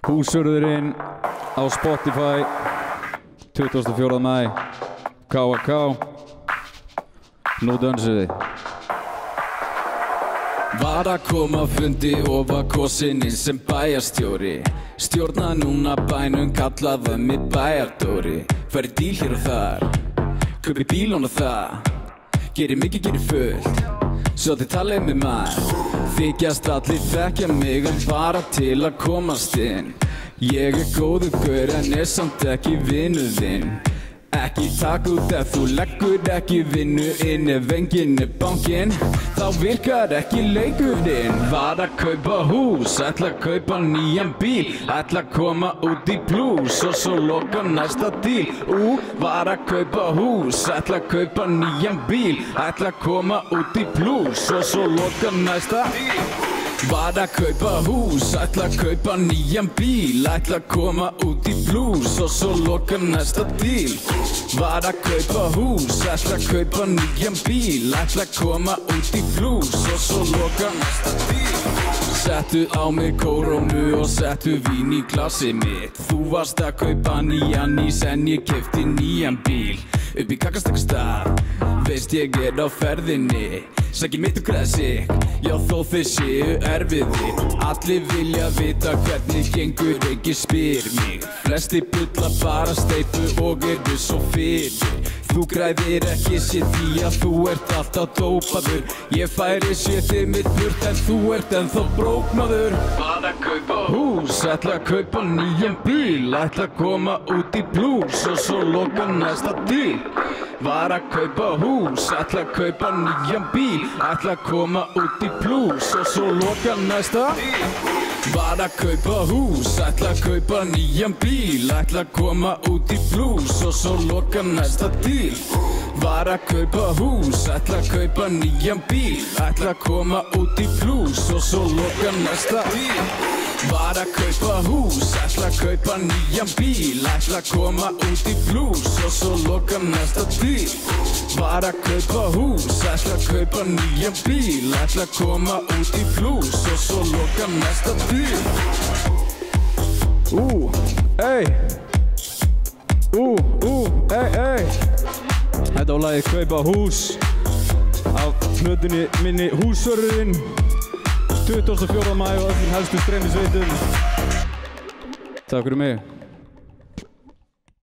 Húsvörðurinn á Spotify 24. maí KAK. Nú dönsum við. Var að koma fundi og var kosin inn sem bæjarstjóri. Stjórna núna bænum, kallaði mig bæjardóri. Færi díl hér og þar, kaupi bíl og það. Geri mikið, geri fullt, svo þið talið með maður. Þykjast allir þekkja mig en bara til að komast inn. Ég góður gaur en samt ekki vinur þinn. Ekki taka út ef þú leggur ekki vinnu inn. Ef enginn bankinn, þá virkar ekki leikurinn. Var að kaupa hús, ætla að kaupa nýjan bíl. Ætla að koma út í plús og svo loka næsta díl. Var að kaupa hús, ætla að kaupa nýjan bíl. Ætla að koma út í plús og svo loka næsta díl. Var að kaupa hús, ætla að kaupa nýjan bíl. Ætla að koma út í plús og svo loka næsta díl. Var að kaupa hús, ætla að kaupa nýjan bíl. Ætla að koma út í plús og svo loka næsta díl. Settu á mig kórónu og settu vín í glasið mitt. Þú varst að kaupa nýjan ís en ég keypti nýjan bíl. Upp í Kakastakastað, veist ég á ferðinni. Sæki mitt og græði sig, já þó þeir séu erfiðir. Allir vilja vita hvernig gengur, ekki spyr mig. Flesti bulla bara steypu og svo fyrir. Þú græðir ekki sér því að þú ert alltaf dópaður. Ég færi sér þig mitt burt en þú ert ennþá bróknaður. Var að kaupa hús, ætla að kaupa nýjan bíl. Ætla að koma út í plús og svo loka næsta díl. Var að kaupa hús, ætla að kaupa nýjan bíl. Ætla að koma út í plús og svo loka næsta díl. Var að kaupa hús, ætla að kaupa nýjan bíl. Ætla að koma út í plús og svo loka næsta díl. Var að kaupa hús, ætla að kaupa nýjan bíl. Ætla að koma út í plús og svo loka næsta díl. Var að kaupa hús, ætla að kaupa nýjan bíl. Ætla að koma út í plús og svo loka næsta díl. Var að kaupa hús, ætla að kaupa nýjan bíl. Ætla að koma út í plús og svo loka næsta díl. Þetta var lagið Kaupa hús af plötunni minni Húsvörðurinn 24. maí og öllum helstu streymisveitum. Takk fyrir mig.